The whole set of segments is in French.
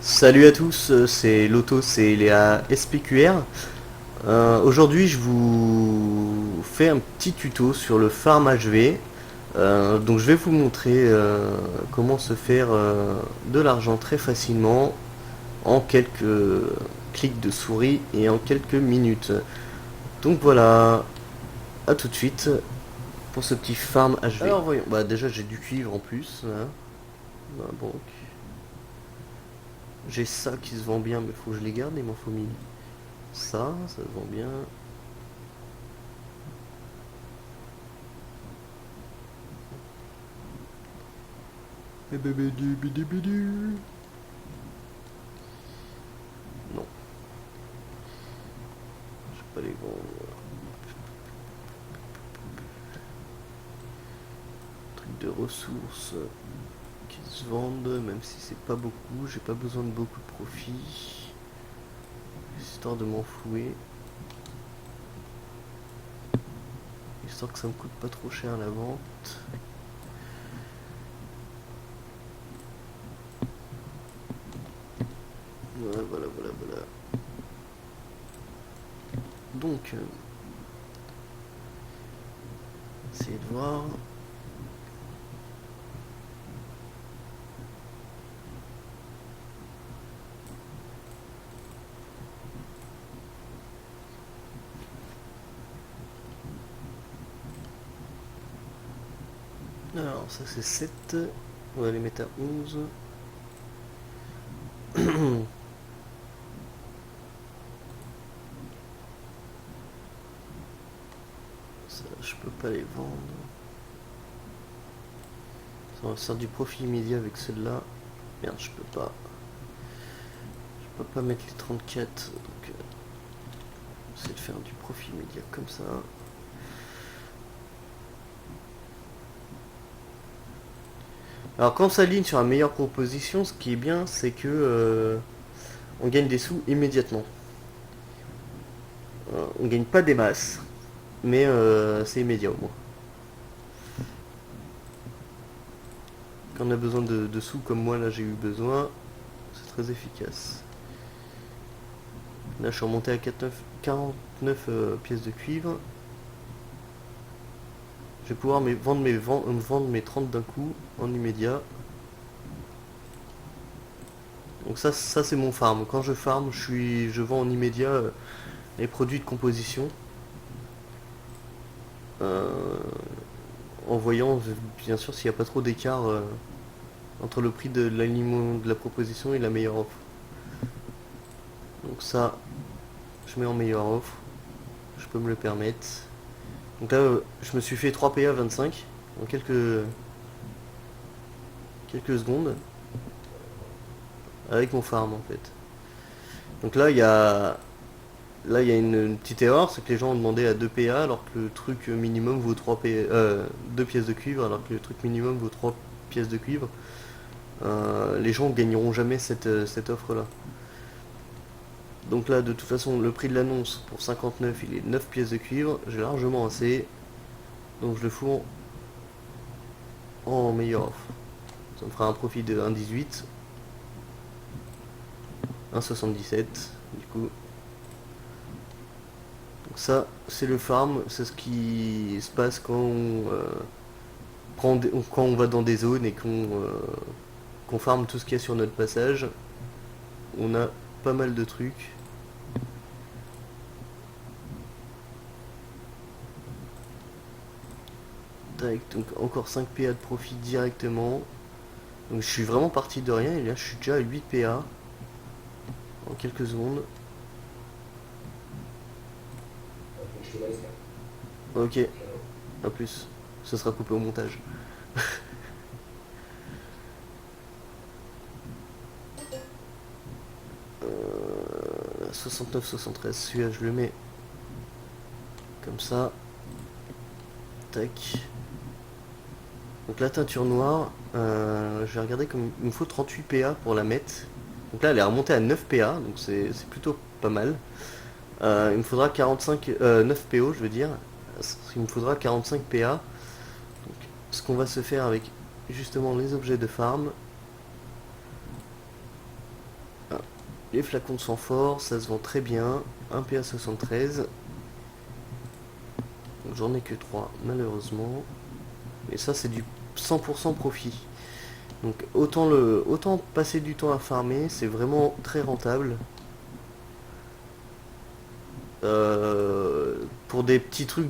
Salut à tous, c'est Loto, c'est Léa SPQR. Aujourd'hui, je vous fais un petit tuto sur le farm HV. Donc, je vais vous montrer comment se faire de l'argent très facilement en quelques clics de souris et en quelques minutes. Donc voilà, à tout de suite pour ce petit farm HV. Alors voyons, bah déjà j'ai du cuivre en plus, hein, dans la banque. J'ai ça qui se vend bien, mais faut que je les garde, il m'en faut 1000. Ça se vend bien. Non, je vais pas les vendre. Truc de ressources qui se vendent, même si c'est pas beaucoup. J'ai pas besoin de beaucoup de profit. Histoire de m'enflouer. Histoire que ça me coûte pas trop cher la vente. Voilà, voilà, voilà, voilà. Donc, essayez de voir. Alors, ça c'est 7. On va les mettre à 11. Ça, je peux pas les vendre. Ça va faire du profit immédiat avec celle-là. Merde, je peux pas. Je peux pas mettre les 34. Donc, c'est de faire du profit immédiat comme ça. Alors quand on s'aligne sur une meilleure proposition, ce qui est bien, c'est que on gagne des sous immédiatement. On gagne pas des masses, mais c'est immédiat au moins. Quand on a besoin de sous comme moi là j'ai eu besoin, c'est très efficace. Là je suis remonté à 49 pièces de cuivre. Je vais pouvoir vendre mes 30 d'un coup en immédiat. Donc ça c'est mon farm. Quand je farm, je vends en immédiat les produits de composition. Euh, en voyant bien sûr s'il n'y a pas trop d'écart entre le prix de l'aliment de la proposition et la meilleure offre. Donc ça, je mets en meilleure offre, je peux me le permettre. Donc là, je me suis fait 3 PA 25 en quelques secondes avec mon farm en fait. Donc là il y a une petite erreur, c'est que les gens ont demandé à 2 PA alors que le truc minimum vaut 3 PA, 2 pièces de cuivre alors que le truc minimum vaut 3 pièces de cuivre. Les gens gagneront jamais cette offre là. Donc là, de toute façon, le prix de l'annonce pour 59, il est 9 pièces de cuivre. J'ai largement assez. Donc je le fous en meilleure offre. Ça me fera un profit de 1,18. 1,77 du coup. Donc ça, c'est le farm. C'est ce qui se passe quand on va dans des zones et qu'on farme tout ce qu'il y a sur notre passage. On a pas mal de trucs. Tac, donc encore 5 PA de profit directement. Donc je suis vraiment parti de rien et là je suis déjà à 8 PA en quelques secondes. Ok, à plus. Ça sera coupé au montage. 69-73, celui-là je le mets comme ça. Tac. Donc la teinture noire, je vais regarder comme il me faut 38 PA pour la mettre. Donc là elle est remontée à 9 PA, donc c'est plutôt pas mal. Il me faudra 9 PO je veux dire. Il me faudra 45 PA. Donc ce qu'on va se faire avec justement les objets de farm, Les flacons de sang fort, ça se vend très bien. Un PA73. J'en ai que 3 malheureusement. Et ça c'est du 100% profit. Donc autant passer du temps à farmer, c'est vraiment très rentable. Pour des petits trucs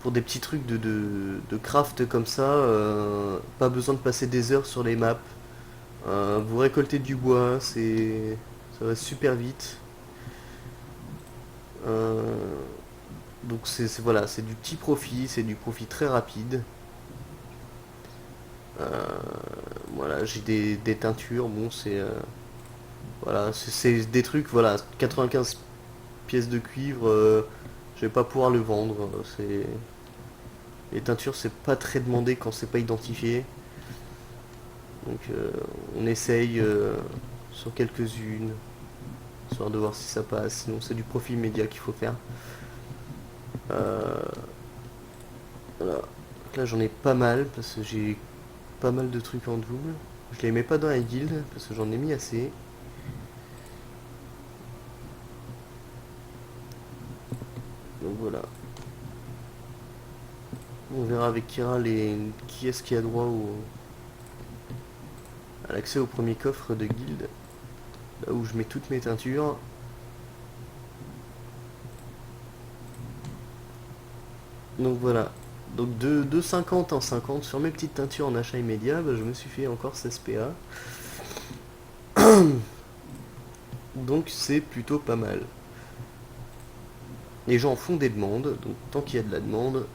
pour des petits trucs de craft comme ça, pas besoin de passer des heures sur les maps. Vous récoltez du bois, ça va super vite. Euh, donc voilà, c'est du petit profit, c'est du profit très rapide. Euh, voilà, j'ai des teintures, bon c'est voilà, c'est des trucs, voilà, 95 pièces de cuivre, je vais pas pouvoir le vendre. C'est les teintures, c'est pas très demandé quand c'est pas identifié. Donc on essaye sur quelques-unes, histoire de voir si ça passe. Sinon c'est du profit immédiat qu'il faut faire. Euh, voilà. Donc là j'en ai pas mal parce que j'ai pas mal de trucs en double. Je les mets pas dans la guilde parce que j'en ai mis assez. Donc voilà. On verra avec Kira qui est-ce qui a droit à l'accès au premier coffre de guilde. Là où je mets toutes mes teintures. Donc voilà. Donc de 50 en 50 sur mes petites teintures en achat immédiat, bah, je me suis fait encore 16 PA. Donc c'est plutôt pas mal. Les gens font des demandes, donc tant qu'il y a de la demande,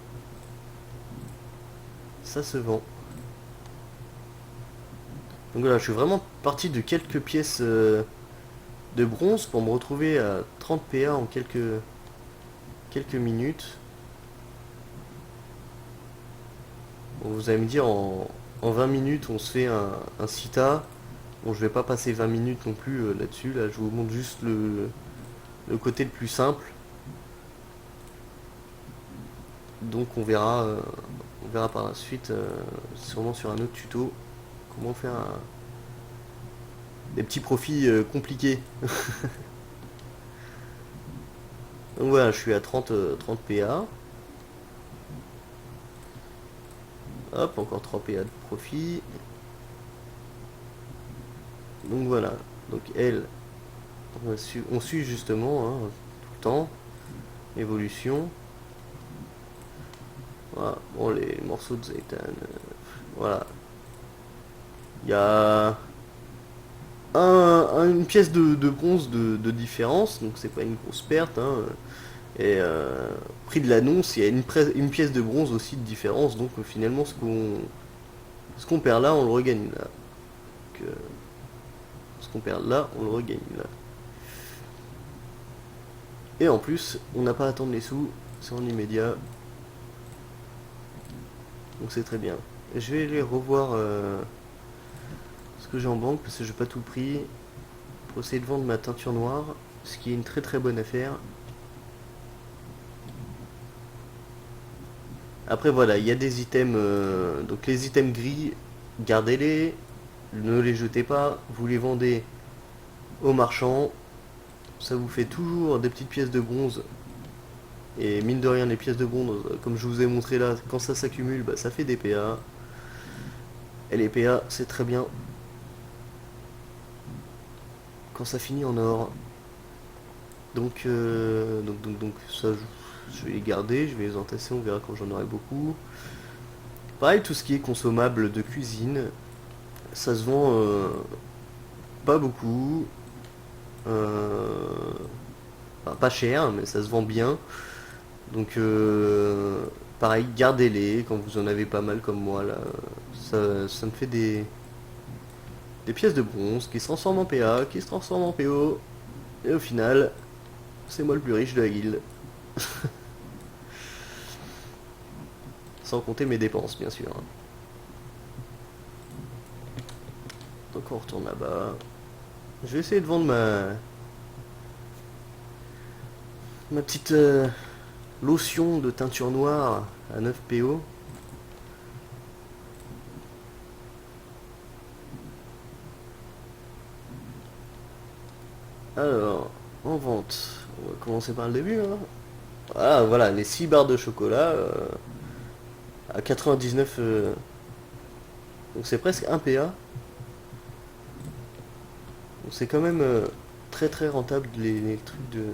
ça se vend. Donc voilà, je suis vraiment parti de quelques pièces de bronze pour me retrouver à 30 PA en quelques minutes. Bon, vous allez me dire, en 20 minutes, on se fait un Sita. Bon, je vais pas passer 20 minutes non plus là-dessus. Là, je vous montre juste le côté le plus simple. Donc on verra par la suite, sûrement sur un autre tuto, comment faire des petits profits compliqués. Donc voilà, je suis à 30 PA. Hop, encore 3 PA de profit. Donc voilà. Donc elle, on suit justement hein, tout le temps. Évolution. Voilà. Bon, les morceaux de zaitan. Voilà. Il y a une pièce de bronze de différence, donc c'est pas une grosse perte. Hein. Et prix de l'annonce, il y a une pièce de bronze aussi de différence, donc finalement ce qu'on perd là, on le regagne là. Donc, ce qu'on perd là, on le regagne là. Et en plus, on n'a pas à attendre les sous, c'est en immédiat. Donc c'est très bien. Je vais aller revoir ce que j'ai en banque parce que j'ai pas tout pris pour essayer de vendre ma teinture noire, ce qui est une très très bonne affaire. Après voilà, il y a des items, donc les items gris, gardez-les, ne les jetez pas, vous les vendez aux marchands, ça vous fait toujours des petites pièces de bronze. Et mine de rien, les pièces de bronze, comme je vous ai montré là, quand ça s'accumule, bah, ça fait des PA. Et les PA, c'est très bien quand ça finit en or. Donc ça, je vais les garder, je vais les entasser, on verra quand j'en aurai beaucoup. Pareil, tout ce qui est consommable de cuisine, ça se vend pas beaucoup. Euh, enfin, pas cher, mais ça se vend bien. Donc pareil, gardez-les quand vous en avez pas mal comme moi là. Ça me fait des pièces de bronze qui se transforment en PA, qui se transforment en PO. Et au final, c'est moi le plus riche de la guilde. Sans compter mes dépenses, bien sûr. Donc on retourne là-bas. Je vais essayer de vendre ma petite lotion de teinture noire à 9 PO. Alors, en vente, on va commencer par le début, hein. Ah, voilà, les 6 barres de chocolat à 99. Donc c'est presque un PA. Donc c'est quand même très très rentable les trucs de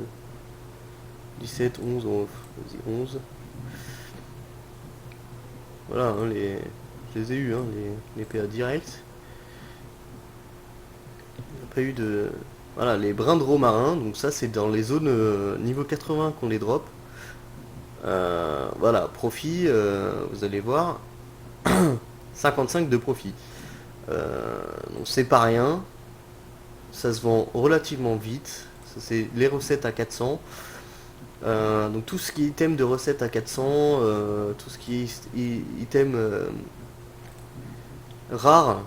17, 11, vas-y, 11. Voilà, hein, je les ai eu, hein, les PA directs. Il n'y a pas eu de. Voilà, les brins de romarin, donc ça c'est dans les zones niveau 80 qu'on les drop. Voilà, profit, vous allez voir, 55 de profit. Donc c'est pas rien, ça se vend relativement vite. Ça, c'est les recettes à 400. Donc tout ce qui est item de recettes à 400, tout ce qui est item rares,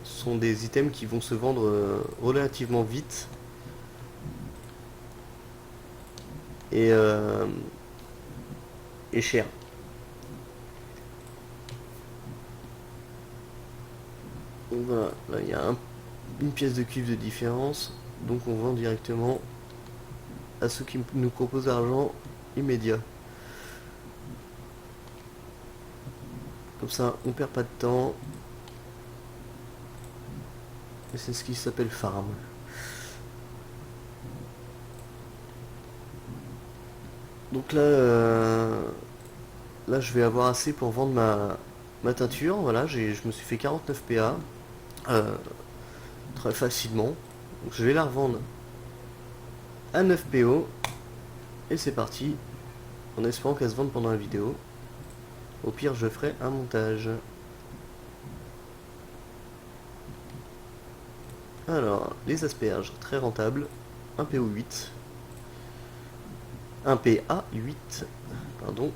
sont des items qui vont se vendre relativement vite. Et, et cher. Donc voilà, là il y a une pièce de cuivre de différence, donc on vend directement à ceux qui nous proposent l'argent immédiat. Comme ça, on perd pas de temps. Et c'est ce qui s'appelle farm. Donc là, là, je vais avoir assez pour vendre ma teinture. Voilà, je me suis fait 49 PA très facilement. Donc je vais la revendre à 9 PO. Et c'est parti. En espérant qu'elle se vende pendant la vidéo. Au pire, je ferai un montage. Alors, les asperges, très rentables. 1 PO 8. 1 PA 8. Pardon.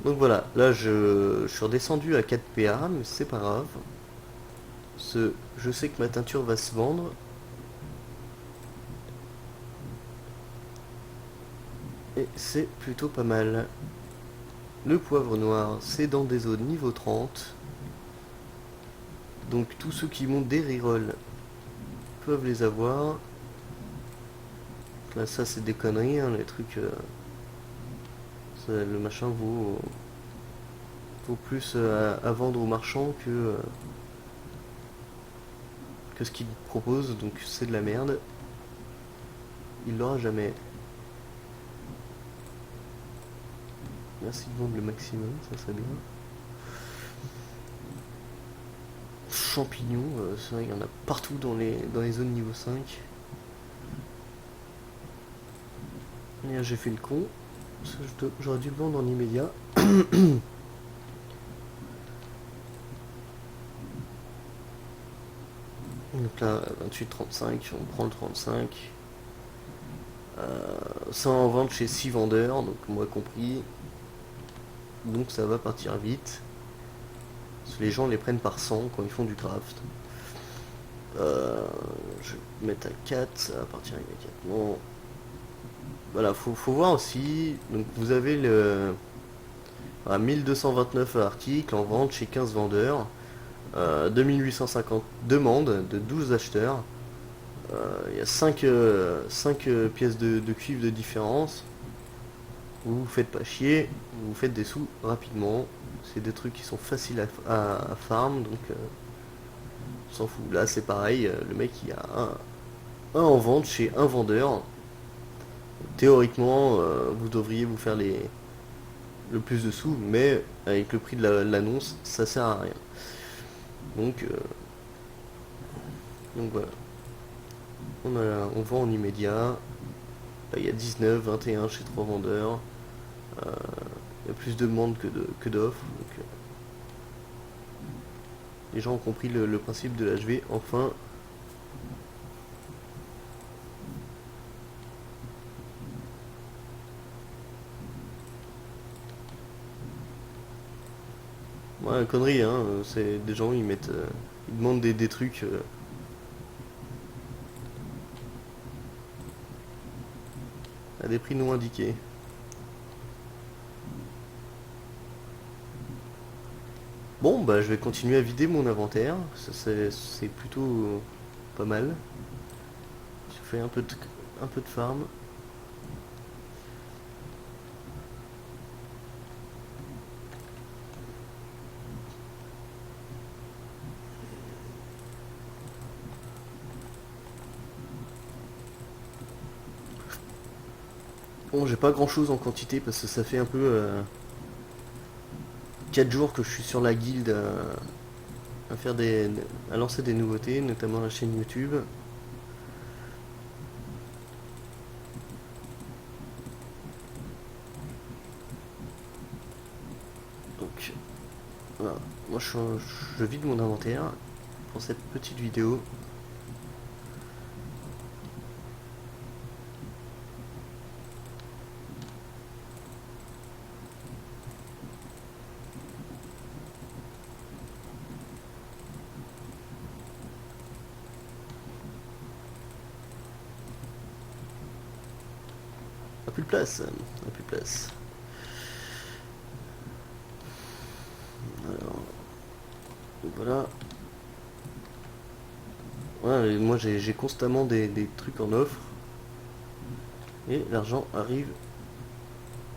Donc voilà, là je suis redescendu à 4 PA, mais c'est pas grave. Je sais que ma teinture va se vendre. Et c'est plutôt pas mal. Le poivre noir, c'est dans des zones niveau 30. Donc tous ceux qui montent des rerolls peuvent les avoir. Là ça c'est des conneries, hein, les trucs... le machin vaut plus à vendre aux marchands que ce qu'ils proposent, donc c'est de la merde. Il l'aura jamais. Merci de vendre le maximum, ça serait bien. Champignons, c'est vrai qu'il y en a partout dans les zones niveau 5. Et là, j'ai fait le con. J'aurais dû le vendre en immédiat. Donc là, 28,35, on prend le 35. Ça en vente chez 6 vendeurs, donc moi compris. Donc ça va partir vite. Parce que les gens les prennent par 100 quand ils font du craft. Je vais mettre à 4, ça va partir immédiatement. Voilà, faut voir aussi. Donc vous avez le 1229 articles en vente chez 15 vendeurs. 2850 demandes de 12 acheteurs. Il y a 5 pièces de cuivre de différence. Vous vous faites pas chier, vous faites des sous rapidement. C'est des trucs qui sont faciles à farm, donc on s'en fout. Là c'est pareil, le mec il y a un en vente chez un vendeur. Théoriquement, vous devriez vous faire le plus de sous, mais avec le prix de l'annonce, ça sert à rien. Donc voilà. On vend en immédiat. Là, il y a 19, 21 chez 3 vendeurs. Il y a plus de demandes que d'offres. Donc, les gens ont compris le principe de l'HV, enfin. Ouais, connerie, hein. C'est des gens, ils demandent des trucs. À des prix non indiqués. Bon, bah je vais continuer à vider mon inventaire. Ça, c'est plutôt pas mal. Je fais un peu de farm. Bon, j'ai pas grand chose en quantité parce que ça fait un peu 4 jours que je suis sur la guilde à faire à lancer des nouveautés, notamment la chaîne YouTube. Donc voilà, moi je vide mon inventaire pour cette petite vidéo. A plus de place, a plus de place. Alors, voilà. Ouais, et moi j'ai constamment des trucs en offre. Et l'argent arrive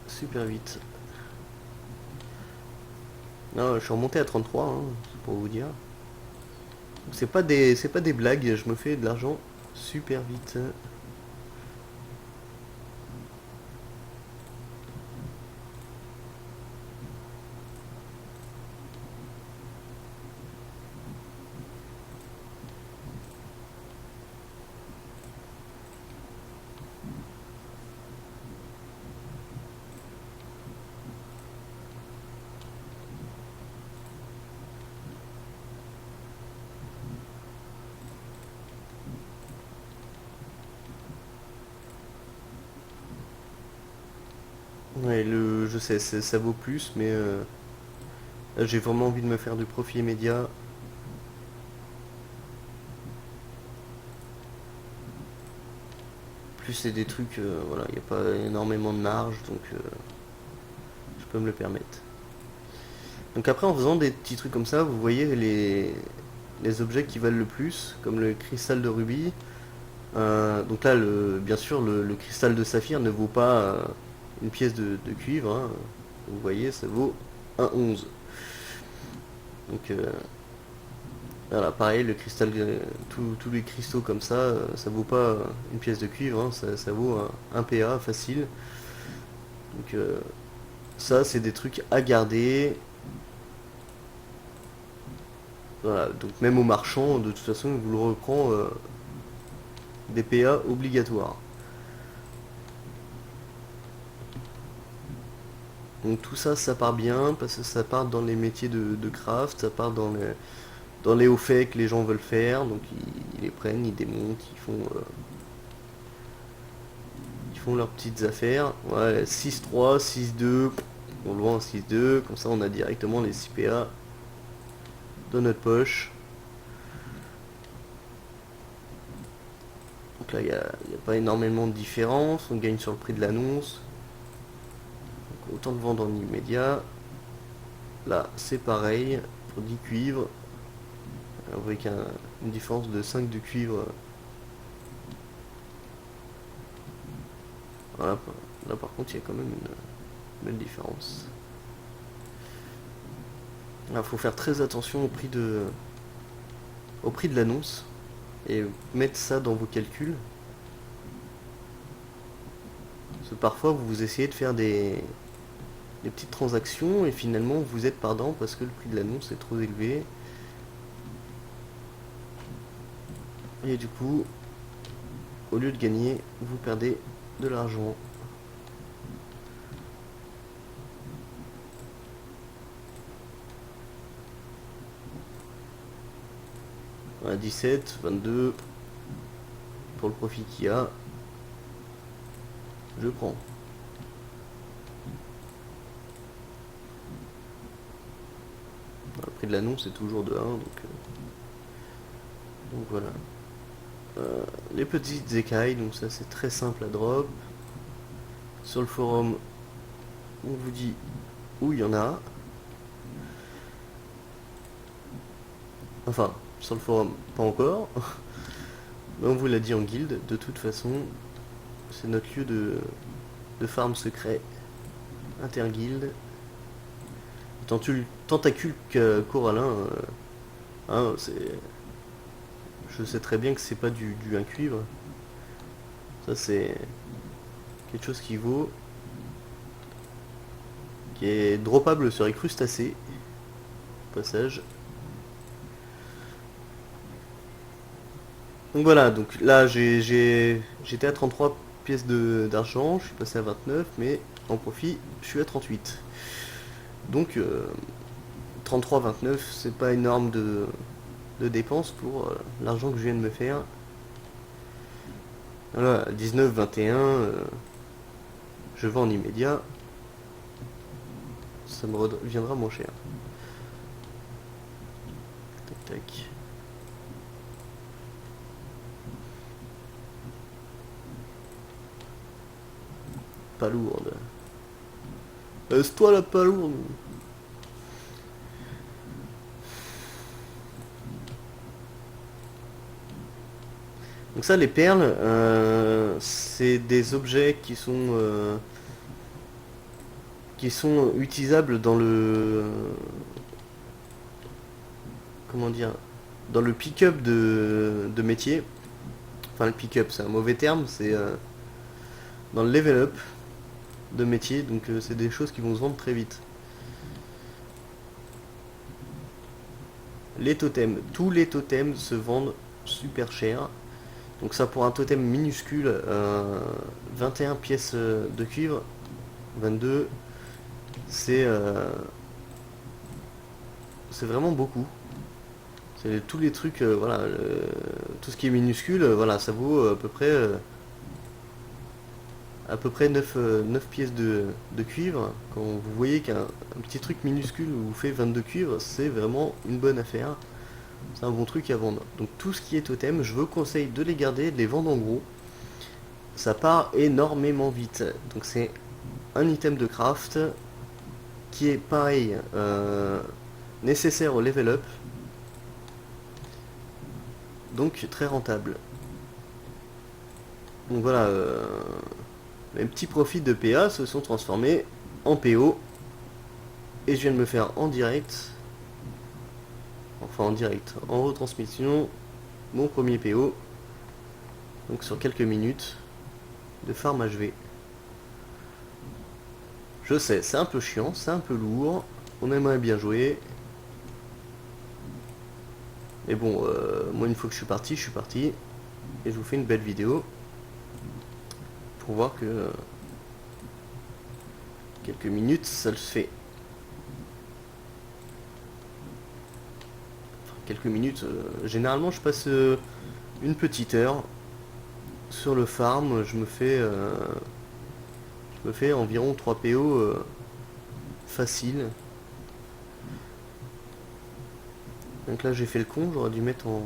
super vite. Non, je suis remonté à 33, hein, pour vous dire. C'est pas des blagues, je me fais de l'argent super vite. Ouais, je sais, ça vaut plus, mais là, j'ai vraiment envie de me faire du profit immédiat. Plus c'est des trucs, voilà, il n'y a pas énormément de marge, donc je peux me le permettre. Donc après, en faisant des petits trucs comme ça, vous voyez les objets qui valent le plus, comme le cristal de rubis. Donc là, bien sûr, le cristal de saphir ne vaut pas une pièce de cuivre, hein. Vous voyez, ça vaut 1,11. Donc voilà, pareil, le cristal, tous les cristaux comme ça vaut pas une pièce de cuivre, hein, ça vaut un PA facile. Donc ça, c'est des trucs à garder. Voilà, donc même au marchand, de toute façon, il vous le reprend des PA obligatoires. Donc tout ça, ça part bien, parce que ça part dans les métiers de craft, ça part dans les hauts faits que les gens veulent faire, donc ils les prennent, ils démontent, ils font leurs petites affaires. Ouais, 6-3, 6-2, on le vend en 6-2, comme ça on a directement les 6 PA dans notre poche. Donc là, il n'y a pas énormément de différence, on gagne sur le prix de l'annonce. Donc autant le vendre en immédiat. Là, c'est pareil, pour 10 cuivres, avec une différence de 5 de cuivre. Voilà, là par contre, il y a quand même une belle différence. Il faut faire très attention au prix de l'annonce et mettre ça dans vos calculs. Parce que parfois, vous essayez de faire des petites transactions et finalement, vous êtes perdant parce que le prix de l'annonce est trop élevé. Et du coup, au lieu de gagner, vous perdez de l'argent. Voilà, 17, 22, pour le profit qu'il y a, je prends. Le prix de l'annonce est toujours de 1, donc voilà. Les petites écailles, donc ça c'est très simple à drop. Sur le forum, on vous dit où il y en a. Enfin, sur le forum, pas encore. Mais on vous l'a dit en guilde, de toute façon, c'est notre lieu de farm secret, interguilde. Tentacule corallin, hein, je sais très bien que c'est pas du 1 cuivre. Ça c'est quelque chose qui vaut, qui est droppable sur les crustacés, au passage. Donc voilà, donc là j'étais à 33 pièces d'argent, je suis passé à 29, mais en profit je suis à 38. Donc 33-29, c'est pas énorme de dépenses pour l'argent que je viens de me faire. Voilà, 19-21, je vends en immédiat, ça me reviendra moins cher. Tac tac. Pas lourde. Laisse-toi la pas lourde. Donc ça, les perles, c'est des objets qui sont utilisables dans le, comment dire, dans le pick-up de métier. Enfin, le pick-up, c'est un mauvais terme, c'est dans le level up de métier, donc c'est des choses qui vont se vendre très vite. Les totems, tous les totems se vendent super cher. Donc ça pour un totem minuscule, 21 pièces de cuivre, 22, c'est vraiment beaucoup. C'est tous les trucs, voilà, tout ce qui est minuscule, voilà, ça vaut à peu près 9 pièces de cuivre. Quand vous voyez qu'un petit truc minuscule vous fait 22 cuivres, c'est vraiment une bonne affaire. C'est un bon truc à vendre. Donc tout ce qui est totem, je vous conseille de les garder, de les vendre en gros. Ça part énormément vite. Donc c'est un item de craft qui est pareil, nécessaire au level up. Donc très rentable. Donc voilà, mes petits profits de PA se sont transformés en PO. Et je viens de me faire en direct, enfin en direct, en retransmission, mon premier PO. Donc sur quelques minutes de farm HV. Je sais, c'est un peu chiant, c'est un peu lourd. On aimerait bien jouer. Mais bon, moi une fois que je suis parti. Et je vous fais une belle vidéo. Pour voir que quelques minutes, ça le fait. Enfin, quelques minutes, généralement je passe une petite heure sur le farm. Je me fais environ 3 PO facile. Donc là j'ai fait le con, j'aurais dû mettre en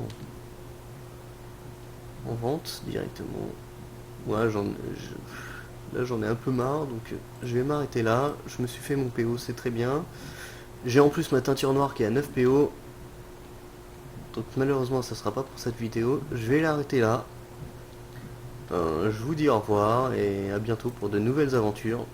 vente directement. Ouais, là j'en ai un peu marre, donc je vais m'arrêter là. Je me suis fait mon PO, c'est très bien. J'ai en plus ma teinture noire qui est à 9 PO. Donc malheureusement ça sera pas pour cette vidéo. Je vais l'arrêter là. Je vous dis au revoir et à bientôt pour de nouvelles aventures.